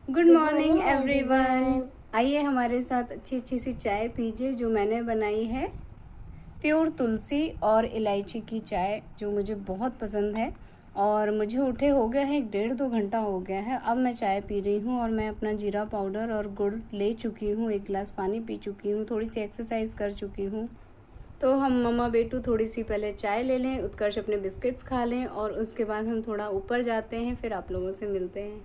Good morning everyone. आइए हमारे साथ अच्छी अच्छी सी चाय पीजिए जो मैंने बनाई है। प्योर तुलसी और इलायची की चाय जो मुझे बहुत पसंद है। और मुझे उठे हो गया है 1.5-2 घंटा हो गया है। अब मैं चाय पी रही हूँ और मैं अपना जीरा पाउडर और गुड़ ले चुकी हूँ। 1 गिलास पानी पी चुकी हूँ। थोड़ी सी एक्सरसाइज कर चुकी हूँ। तो हम मम्मा बेटू थोड़ी सी पहले चाय ले लें, उत्कर्ष अपने बिस्किट्स खा लें और उसके बाद हम थोड़ा ऊपर जाते हैं, फिर आप लोगों से मिलते हैं।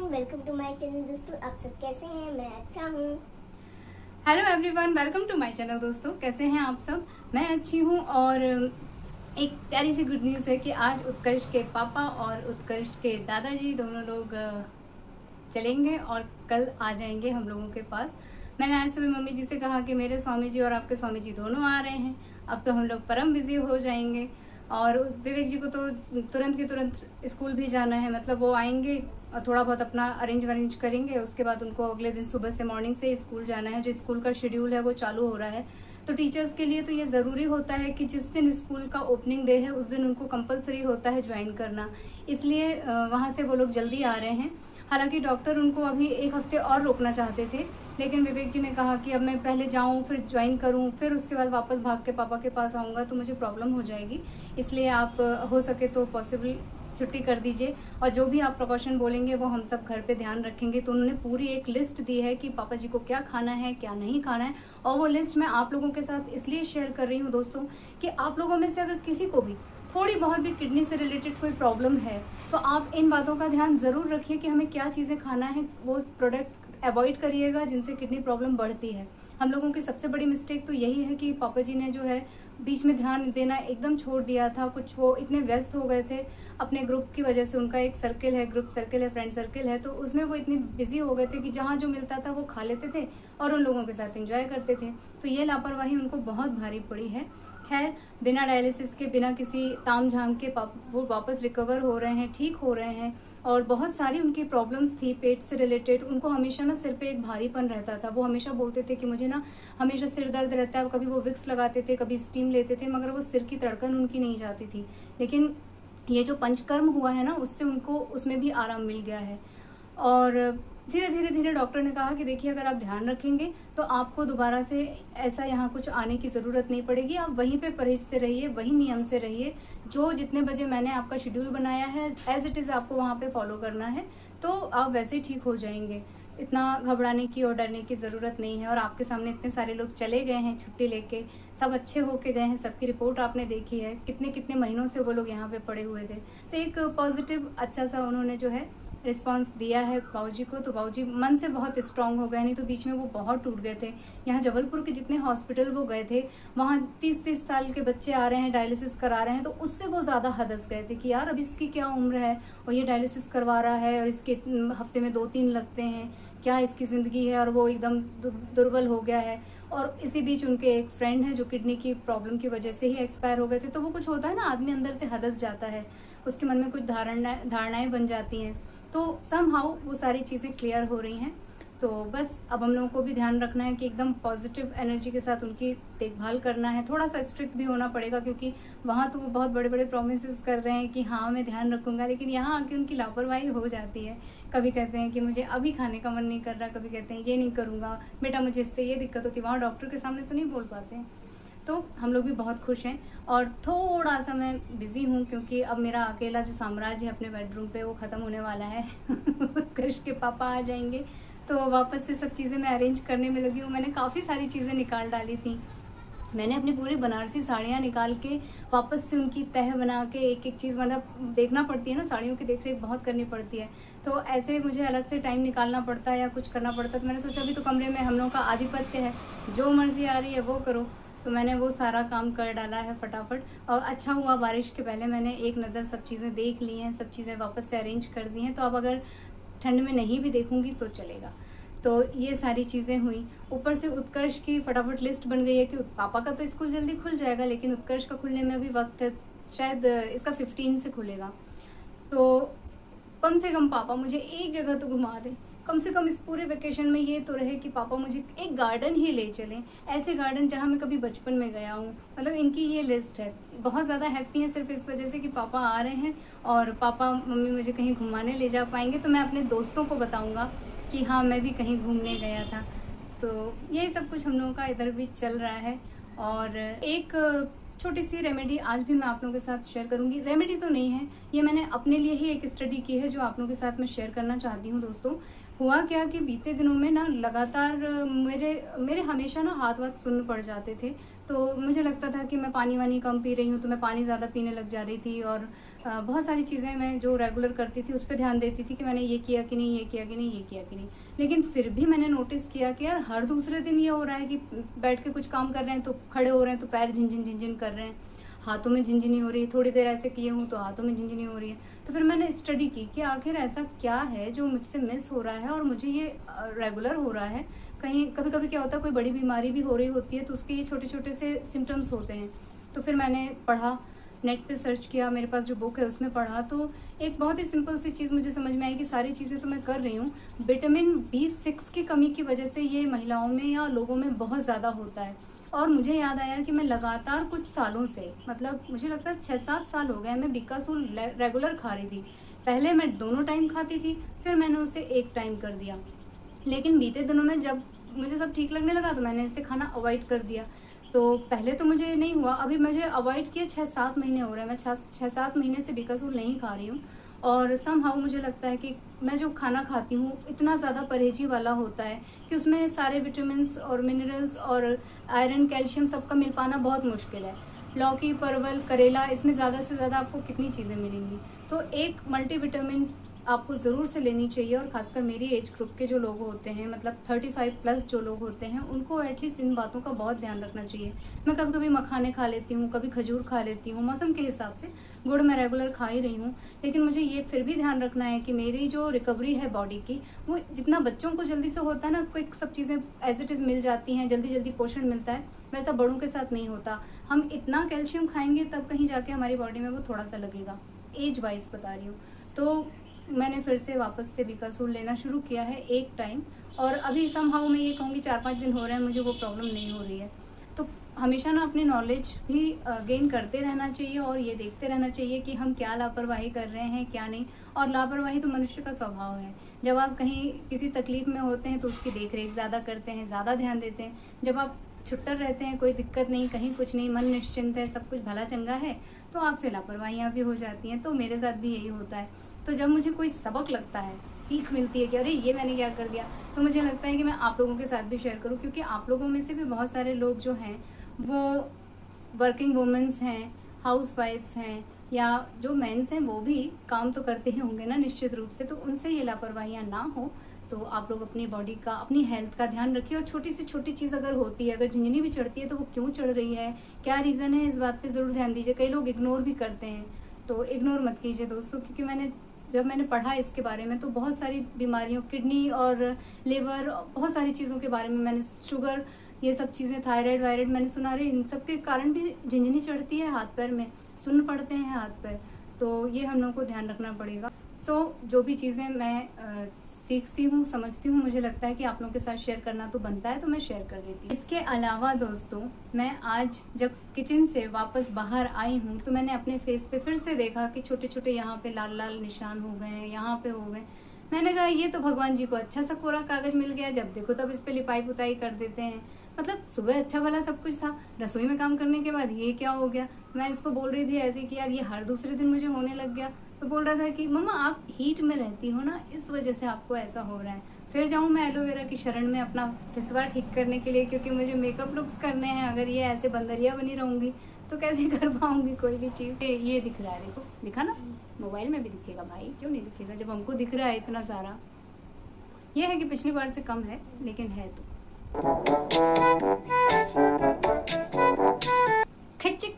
वेलकम टू माय चैनल दोस्तों। आप सब कैसे हैं? मैं अच्छा हूँ। Hello everyone, welcome to my channel दोस्तों। कैसे हैं आप सब? मैं अच्छी हूँ। और एक प्यारी सी गुड न्यूज़ है कि आज उत्कर्ष के पापा और उत्कर्ष के दादाजी दोनों लोग चलेंगे और कल आ जाएंगे हम लोगों के पास। मैंने आज सुबह मम्मी जी से कहा कि मेरे स्वामी जी और आपके स्वामी जी दोनों आ रहे हैं। अब तो हम लोग परम बिजी हो जाएंगे। और विवेक जी को तो तुरंत के तुरंत स्कूल भी जाना है, मतलब वो आएंगे और थोड़ा बहुत अपना अरेंज करेंगे। उसके बाद उनको अगले दिन सुबह से मॉर्निंग से स्कूल जाना है। जो स्कूल का शेड्यूल है वो चालू हो रहा है। तो टीचर्स के लिए तो ये ज़रूरी होता है कि जिस दिन स्कूल का ओपनिंग डे है उस दिन उनको कंपलसरी होता है ज्वाइन करना। इसलिए वहाँ से वो लोग जल्दी आ रहे हैं। हालांकि डॉक्टर उनको अभी 1 हफ्ते और रोकना चाहते थे, लेकिन विवेक जी ने कहा कि अब मैं पहले जाऊं, फिर ज्वाइन करूं, फिर उसके बाद वापस भाग के पापा के पास आऊँगा तो मुझे प्रॉब्लम हो जाएगी। इसलिए आप हो सके तो पॉसिबल छुट्टी कर दीजिए। और जो भी आप प्रिकॉशन बोलेंगे वो हम सब घर पे ध्यान रखेंगे। तो उन्होंने पूरी एक लिस्ट दी है कि पापा जी को क्या खाना है, क्या नहीं खाना है। और वो लिस्ट मैं आप लोगों के साथ इसलिए शेयर कर रही हूँ दोस्तों कि आप लोगों में से अगर किसी को भी थोड़ी बहुत भी किडनी से रिलेटेड कोई प्रॉब्लम है तो आप इन बातों का ध्यान ज़रूर रखिए कि हमें क्या चीज़ें खाना है। वो प्रोडक्ट अवॉइड करिएगा जिनसे किडनी प्रॉब्लम बढ़ती है। हम लोगों की सबसे बड़ी मिस्टेक तो यही है कि पापा जी ने जो है बीच में ध्यान देना एकदम छोड़ दिया था। कुछ वो इतने व्यस्त हो गए थे अपने ग्रुप की वजह से। उनका एक सर्कल है, ग्रुप सर्कल है, फ्रेंड सर्कल है, तो उसमें वो इतने बिजी हो गए थे कि जहाँ जो मिलता था वो खा लेते थे और उन लोगों के साथ एंजॉय करते थे। तो ये लापरवाही उनको बहुत भारी पड़ी है। खैर, बिना डायलिसिस के, बिना किसी ताम झाम के वो वापस रिकवर हो रहे हैं, ठीक हो रहे हैं। और बहुत सारी उनकी प्रॉब्लम्स थी पेट से रिलेटेड। उनको हमेशा ना सिर पे एक भारीपन रहता था। वो हमेशा बोलते थे कि मुझे ना हमेशा सिर दर्द रहता है। कभी वो विक्स लगाते थे, कभी स्टीम लेते थे, मगर वो सिर की धड़कन उनकी नहीं जाती थी। लेकिन ये जो पंचकर्म हुआ है ना, उससे उनको उसमें भी आराम मिल गया है। और धीरे धीरे धीरे डॉक्टर ने कहा कि देखिए, अगर आप ध्यान रखेंगे तो आपको दोबारा से ऐसा यहाँ कुछ आने की ज़रूरत नहीं पड़ेगी। आप वहीं पे परहेज से रहिए, वही नियम से रहिए। जो जितने बजे मैंने आपका शेड्यूल बनाया है एज इट इज़ आपको वहाँ पे फॉलो करना है, तो आप वैसे ही ठीक हो जाएंगे। इतना घबराने की और डरने की ज़रूरत नहीं है। और आपके सामने इतने सारे लोग चले गए हैं छुट्टी लेके, सब अच्छे होके गए हैं। सबकी रिपोर्ट आपने देखी है, कितने कितने महीनों से वो लोग यहाँ पे पड़े हुए थे। तो एक पॉजिटिव अच्छा सा उन्होंने जो है रिस्पांस दिया है बाबूजी को। तो बाबूजी मन से बहुत स्ट्रांग हो गए, नहीं तो बीच में वो बहुत टूट गए थे। यहाँ जबलपुर के जितने हॉस्पिटल वो गए थे, वहाँ 30-30 साल के बच्चे आ रहे हैं, डायलिसिस करा रहे हैं, तो उससे वो ज़्यादा हदस गए थे कि यार अब इसकी क्या उम्र है और ये डायलिसिस करवा रहा है और इसके हफ्ते में 2-3 लगते हैं, क्या इसकी ज़िंदगी है। और वो एकदम दुर्बल हो गया है। और इसी बीच उनके एक फ्रेंड है जो किडनी की प्रॉब्लम की वजह से ही एक्सपायर हो गए थे। तो वो कुछ होता है ना, आदमी अंदर से हदस जाता है, उसके मन में कुछ धारणाएं बन जाती हैं। तो समहाउ वो सारी चीज़ें क्लियर हो रही हैं। तो बस अब हम लोगों को भी ध्यान रखना है कि एकदम पॉजिटिव एनर्जी के साथ उनकी देखभाल करना है। थोड़ा सा स्ट्रिक्ट भी होना पड़ेगा क्योंकि वहाँ तो वो बहुत बड़े बड़े प्रोमिस कर रहे हैं कि हाँ मैं ध्यान रखूँगा, लेकिन यहाँ आके उनकी लापरवाही हो जाती है। कभी कहते हैं कि मुझे अभी खाने का मन नहीं कर रहा, कभी कहते हैं ये नहीं करूँगा बेटा, मुझे इससे ये दिक्कत होती है। वहाँ डॉक्टर के सामने तो नहीं बोल पाते हैं। तो हम लोग भी बहुत खुश हैं। और थोड़ा सा मैं बिज़ी हूँ क्योंकि अब मेरा अकेला जो साम्राज्य है अपने बेडरूम पे वो ख़त्म होने वाला है। उत्कर्ष के पापा आ जाएंगे तो वापस से सब चीज़ें मैं अरेंज करने में लगी हूँ। मैंने काफ़ी सारी चीज़ें निकाल डाली थी। मैंने अपनी पूरी बनारसी साड़ियाँ निकाल के वापस से उनकी तह बना के एक एक चीज़, मतलब देखना पड़ती है ना, साड़ियों की देख रेख बहुत करनी पड़ती है, तो ऐसे मुझे अलग से टाइम निकालना पड़ता है या कुछ करना पड़ता है। तो मैंने सोचा अभी तो कमरे में हम लोग का आधिपत्य है, जो मर्जी आ रही है वो करो। तो मैंने वो सारा काम कर डाला है फटाफट। और अच्छा हुआ बारिश के पहले मैंने एक नज़र सब चीज़ें देख ली हैं, सब चीज़ें वापस से अरेंज कर दी हैं। तो अब अगर ठंड में नहीं भी देखूंगी तो चलेगा। तो ये सारी चीज़ें हुई। ऊपर से उत्कर्ष की फटाफट लिस्ट बन गई है कि पापा का तो स्कूल जल्दी खुल जाएगा, लेकिन उत्कर्ष का खुलने में अभी वक्त है, शायद इसका 15 से खुलेगा। तो कम से कम पापा मुझे एक जगह तो घुमा दें, कम से कम इस पूरे वेकेशन में ये तो रहे कि पापा मुझे एक गार्डन ही ले चलें, ऐसे गार्डन जहाँ मैं कभी बचपन में गया हूँ। मतलब इनकी ये लिस्ट है। बहुत ज़्यादा हैप्पी है सिर्फ इस वजह से कि पापा आ रहे हैं और पापा मम्मी मुझे कहीं घुमाने ले जा पाएंगे, तो मैं अपने दोस्तों को बताऊँगा कि हाँ मैं भी कहीं घूमने गया था। तो यही सब कुछ हम लोगों का इधर भी चल रहा है। और एक छोटी सी रेमेडी आज भी मैं आप लोगों के साथ शेयर करूंगी। रेमेडी तो नहीं है, ये मैंने अपने लिए ही एक स्टडी की है जो आप लोगों के साथ मैं शेयर करना चाहती हूँ। दोस्तों, हुआ क्या कि बीते दिनों में ना लगातार मेरे हमेशा ना हाथ वाथ सुन्न पड़ जाते थे। तो मुझे लगता था कि मैं पानी वानी कम पी रही हूँ, तो मैं पानी ज़्यादा पीने लग जा रही थी। और बहुत सारी चीज़ें मैं जो रेगुलर करती थी उस पर ध्यान देती थी कि मैंने ये किया कि नहीं, ये किया कि नहीं, ये किया कि नहीं। लेकिन फिर भी मैंने नोटिस किया कि यार हर दूसरे दिन ये हो रहा है कि बैठ के कुछ काम कर रहे हैं तो खड़े हो रहे हैं तो पैर झिनझिन झिनझिन कर रहे हैं, हाथों में झिनझिनी हो रही है, थोड़ी देर ऐसे किए हूँ तो हाथों में झिनझिनी हो रही है। तो फिर मैंने स्टडी की कि आखिर ऐसा क्या है जो मुझसे मिस हो रहा है और मुझे ये रेगुलर हो रहा है। कहीं कभी कभी क्या होता है, कोई बड़ी बीमारी भी हो रही होती है तो उसके ये छोटे छोटे से सिम्टम्स होते हैं। तो फिर मैंने पढ़ा, नेट पे सर्च किया, मेरे पास जो बुक है उसमें पढ़ा, तो एक बहुत ही सिंपल सी चीज़ मुझे समझ में आई कि सारी चीज़ें तो मैं कर रही हूँ, विटामिन B6 की कमी की वजह से ये महिलाओं में या लोगों में बहुत ज़्यादा होता है। और मुझे याद आया कि मैं लगातार कुछ सालों से, मतलब मुझे लगता है 6-7 साल हो गए, मैं बिकासूल रेगुलर खा रही थी। पहले मैं दोनों टाइम खाती थी, फिर मैंने उसे एक टाइम कर दिया। लेकिन बीते दिनों में जब मुझे सब ठीक लगने लगा तो मैंने इसे खाना अवॉइड कर दिया। तो पहले तो मुझे नहीं हुआ, अभी मुझे अवॉइड किए 6-7 महीने हो रहे हैं। मैं 6-7 महीने से बिकासूल नहीं खा रही हूँ। और समहाउ मुझे लगता है कि मैं जो खाना खाती हूँ इतना ज़्यादा परहेजी वाला होता है कि उसमें सारे विटामिन्स और मिनरल्स और आयरन कैल्शियम सबका मिल पाना बहुत मुश्किल है। लौकी, परवल, करेला, इसमें ज़्यादा से ज़्यादा आपको कितनी चीज़ें मिलेंगी। तो एक मल्टीविटामिन आपको ज़रूर से लेनी चाहिए। और ख़ासकर मेरी एज ग्रुप के जो लोग होते हैं, मतलब 35+ जो लोग होते हैं, उनको एटलीस्ट इन बातों का बहुत ध्यान रखना चाहिए। मैं कभी कभी मखाने खा लेती हूँ, कभी खजूर खा लेती हूँ, मौसम के हिसाब से। गुड़ मैं रेगुलर खा ही रही हूँ, लेकिन मुझे ये फिर भी ध्यान रखना है कि मेरी जो रिकवरी है बॉडी की, वो जितना बच्चों को जल्दी से होता है ना, क्विक सब चीज़ें एज इट इज़ मिल जाती हैं, जल्दी जल्दी पोषण मिलता है, वैसा बड़ों के साथ नहीं होता। हम इतना कैल्शियम खाएंगे तब कहीं जाके हमारी बॉडी में वो थोड़ा सा लगेगा, एज वाइज बता रही हूँ। तो मैंने फिर से वापस से बिकासूल लेना शुरू किया है एक टाइम। और अभी समहाउ मैं ये कहूँगी 4-5 दिन हो रहे हैं मुझे वो प्रॉब्लम नहीं हो रही है। तो हमेशा ना अपनी नॉलेज भी गेन करते रहना चाहिए और ये देखते रहना चाहिए कि हम क्या लापरवाही कर रहे हैं, क्या नहीं। और लापरवाही तो मनुष्य का स्वभाव है। जब आप कहीं किसी तकलीफ में होते हैं तो उसकी देख रेख ज़्यादा करते हैं, ज़्यादा ध्यान देते हैं। जब आप छुट्टर रहते हैं, कोई दिक्कत नहीं, कहीं कुछ नहीं, मन निश्चिंत है, सब कुछ भला चंगा है, तो आपसे लापरवाहियाँ भी हो जाती हैं। तो मेरे साथ भी यही होता है। तो जब मुझे कोई सबक लगता है, सीख मिलती है कि अरे ये मैंने क्या कर दिया, तो मुझे लगता है कि मैं आप लोगों के साथ भी शेयर करूं, क्योंकि आप लोगों में से भी बहुत सारे लोग जो हैं वो वर्किंग वुमेन्स हैं, हाउसवाइफ्स हैं, या जो मेंस हैं वो भी काम तो करते ही होंगे ना निश्चित रूप से। तो उनसे ये लापरवाहियाँ ना हो। तो आप लोग अपनी बॉडी का, अपनी हेल्थ का ध्यान रखिए। और छोटी से छोटी चीज़ अगर होती है, अगर झिंझनी भी चढ़ती है तो वो क्यों चढ़ रही है, क्या रीज़न है, इस बात पे ज़रूर ध्यान दीजिए। कई लोग इग्नोर भी करते हैं, तो इग्नोर मत कीजिए दोस्तों। क्योंकि जब मैंने पढ़ा इसके बारे में तो बहुत सारी बीमारियों, किडनी और लिवर, बहुत सारी चीज़ों के बारे में मैंने, शुगर, ये सब चीज़ें, थायराइड वायराइड, मैंने सुना रहे इन सब के कारण भी झिंझनी चढ़ती है हाथ पैर में, सुन्न पड़ते हैं हाथ पैर। तो ये हम लोगों को ध्यान रखना पड़ेगा। जो भी चीज़ें मैं सीखती हूँ, समझती हूँ, मुझे लगता है कि आप लोगों के साथ शेयर करना तो बनता है, तो मैं शेयर कर देती हूँ। इसके अलावा दोस्तों, मैं आज जब किचन से वापस बाहर आई हूँ तो मैंने अपने फेस पे फिर से देखा कि छोटे छोटे यहाँ पे लाल लाल निशान हो गए हैं, यहाँ पे हो गए। मैंने कहा ये तो भगवान जी को अच्छा सा कोरा कागज मिल गया, जब देखो तब इस पे लिपाई पुताई कर देते हैं। मतलब सुबह अच्छा भला सब कुछ था, रसोई में काम करने के बाद ये क्या हो गया। मैं इसको बोल रही थी ऐसे कि यार ये हर दूसरे दिन मुझे होने लग गया। तो बोल रहा था कि मम्मा आप हीट में रहती हो ना, इस वजह से आपको ऐसा हो रहा है। फिर जाऊँ मैं एलोवेरा की शरण में अपना फिसवा ठीक करने के लिए, क्योंकि मुझे मेकअप लुक्स करने हैं। अगर ये ऐसे बंदरिया बनी रहूंगी तो कैसे कर पाऊंगी कोई भी चीज़। ये दिख रहा है, देखो दिखा ना, मोबाइल में भी दिखेगा भाई, क्यों नहीं दिखेगा जब हमको दिख रहा है इतना सारा। ये है कि पिछली बार से कम है, लेकिन है तो खिचिक।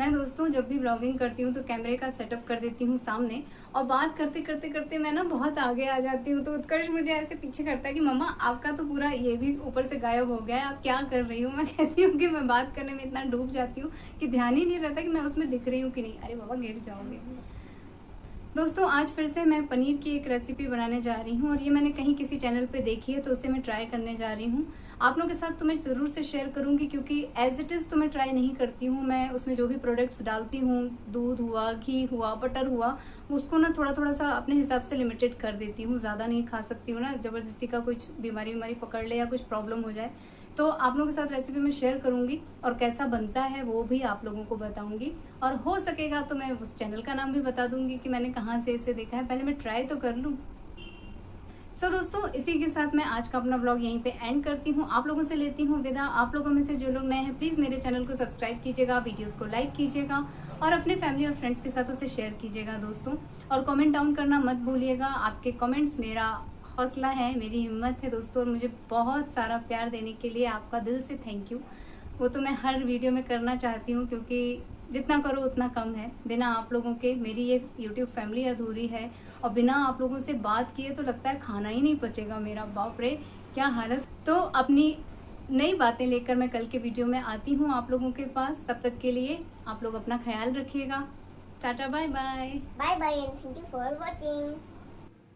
मैं दोस्तों जब भी ब्लॉगिंग करती हूँ तो कैमरे का सेटअप कर देती हूँ सामने, और बात करते करते करते मैं ना बहुत आगे आ जाती हूँ। तो उत्कर्ष मुझे ऐसे पीछे करता है कि मम्मा आपका तो पूरा ये भी ऊपर से गायब हो गया है, आप क्या कर रही हो। मैं कहती हूँ कि मैं बात करने में इतना डूब जाती हूँ कि ध्यान ही नहीं रहता कि मैं उसमें दिख रही हूँ कि नहीं। अरे बाबा गिर जाओगे। दोस्तों आज फिर से मैं पनीर की एक रेसिपी बनाने जा रही हूँ, और ये मैंने कहीं किसी चैनल पे देखी है तो उसे मैं ट्राई करने जा रही हूँ। आप लोगों के साथ तो मैं ज़रूर से शेयर करूँगी, क्योंकि एज इट इज़ तो मैं ट्राई नहीं करती हूँ। मैं उसमें जो भी प्रोडक्ट्स डालती हूँ, दूध हुआ, घी हुआ, बटर हुआ, उसको ना थोड़ा थोड़ा सा अपने हिसाब से लिमिटेड कर देती हूँ। ज़्यादा नहीं खा सकती हूँ ना, ज़बरदस्ती का कुछ बीमारी पकड़ ले या कुछ प्रॉब्लम हो जाए। तो आप लोगों के साथ रेसिपी मैं शेयर करूंगी, और कैसा बनता है वो भी आप लोगों को बताऊंगी। और हो सकेगा तो मैं उस चैनल का नाम भी बता दूंगी कि मैंने कहाँ से इसे देखा है। पहले मैं ट्राई तो कर लूँ। दोस्तों इसी के साथ मैं आज का अपना ब्लॉग यहीं पे एंड करती हूँ। आप लोगों से लेती हूँ विदा। आप लोगों में से जो लोग नए हैं प्लीज़ मेरे चैनल को सब्सक्राइब कीजिएगा, वीडियोस को लाइक कीजिएगा, और अपने फैमिली और फ्रेंड्स के साथ उसे शेयर कीजिएगा दोस्तों। और कमेंट डाउन करना मत भूलिएगा। आपके कमेंट्स मेरा हौसला है, मेरी हिम्मत है दोस्तों, और मुझे बहुत सारा प्यार देने के लिए आपका दिल से थैंक यू। वो तो मैं हर वीडियो में करना चाहती हूँ, क्योंकि जितना करो उतना कम है। बिना आप लोगों के मेरी ये यूट्यूब फैमिली अधूरी है, और बिना आप लोगों से बात किए तो लगता है खाना ही नहीं पचेगा मेरा। बाप रे क्या हालत। तो अपनी नई बातें लेकर मैं कल के वीडियो में आती हूँ आप लोगों के पास। तब तक के लिए आप लोग अपना ख्याल रखिएगा। Tata bye bye. Bye bye and thank you for watching.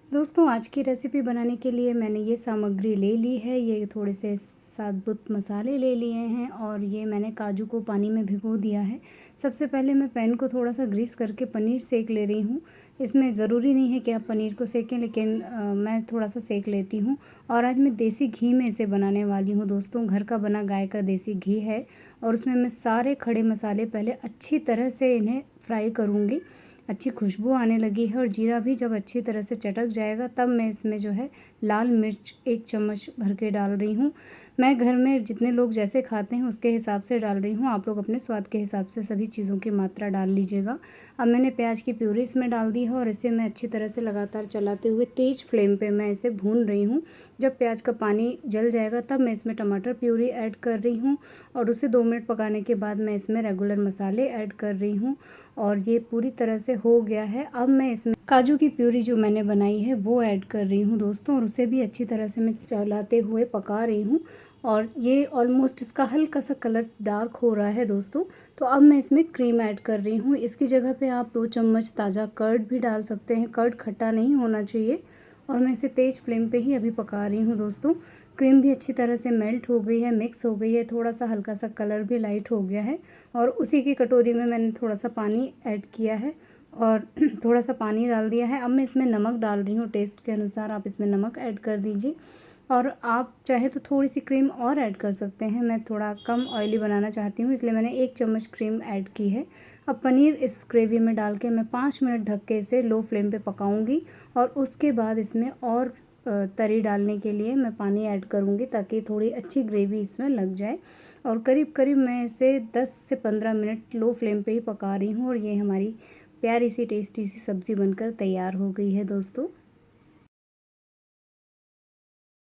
दोस्तों आज की रेसिपी बनाने के लिए मैंने ये सामग्री ले ली है। ये थोड़े से साबुत मसाले ले लिए हैं, और ये मैंने काजू को पानी में भिगो दिया है। सबसे पहले मैं पैन को थोड़ा सा ग्रीस करके पनीर सेक ले रही हूँ। इसमें ज़रूरी नहीं है कि आप पनीर को सेकें, लेकिन मैं थोड़ा सा सेक लेती हूँ। और आज मैं देसी घी में इसे बनाने वाली हूँ दोस्तों। घर का बना गाय का देसी घी है, और उसमें मैं सारे खड़े मसाले पहले अच्छी तरह से इन्हें फ्राई करूँगी। अच्छी खुशबू आने लगी है, और जीरा भी जब अच्छी तरह से चटक जाएगा तब मैं इसमें जो है लाल मिर्च 1 चम्मच भर के डाल रही हूँ। मैं घर में जितने लोग जैसे खाते हैं उसके हिसाब से डाल रही हूँ। आप लोग अपने स्वाद के हिसाब से सभी चीज़ों की मात्रा डाल लीजिएगा। अब मैंने प्याज की प्यूरी इसमें डाल दी है, और इसे मैं अच्छी तरह से लगातार चलाते हुए तेज़ फ्लेम पर मैं इसे भून रही हूँ। जब प्याज का पानी जल जाएगा तब मैं इसमें टमाटर प्यूरी ऐड कर रही हूँ, और उसे 2 मिनट पकाने के बाद मैं इसमें रेगुलर मसाले ऐड कर रही हूँ, और ये पूरी तरह से हो गया है। अब मैं इसमें काजू की प्यूरी जो मैंने बनाई है वो ऐड कर रही हूँ दोस्तों, और उसे भी अच्छी तरह से मैं चलाते हुए पका रही हूँ। और ये ऑलमोस्ट इसका हल्का सा कलर डार्क हो रहा है दोस्तों। तो अब मैं इसमें क्रीम ऐड कर रही हूँ। इसकी जगह पे आप 2 चम्मच ताज़ा कर्ड भी डाल सकते हैं। कर्ड खट्टा नहीं होना चाहिए, और मैं इसे तेज़ फ्लेम पे ही अभी पका रही हूँ दोस्तों। क्रीम भी अच्छी तरह से मेल्ट हो गई है, मिक्स हो गई है, थोड़ा सा हल्का सा कलर भी लाइट हो गया है। और उसी की कटोरी में मैंने थोड़ा सा पानी ऐड किया है, और थोड़ा सा पानी डाल दिया है। अब मैं इसमें नमक डाल रही हूँ, टेस्ट के अनुसार आप इसमें नमक ऐड कर दीजिए। और आप चाहे तो थोड़ी सी क्रीम और ऐड कर सकते हैं। मैं थोड़ा कम ऑयली बनाना चाहती हूँ, इसलिए मैंने 1 चम्मच क्रीम ऐड की है। अब पनीर इस ग्रेवी में डाल के मैं 5 मिनट ढक के इसे लो फ्लेम पे पकाऊंगी, और उसके बाद इसमें और तरी डालने के लिए मैं पानी ऐड करूँगी, ताकि थोड़ी अच्छी ग्रेवी इसमें लग जाए। और करीब करीब मैं इसे 10 से 15 मिनट लो फ्लेम पे ही पका रही हूँ, और ये हमारी प्यारी सी टेस्टी सी सब्ज़ी बनकर तैयार हो गई है दोस्तों।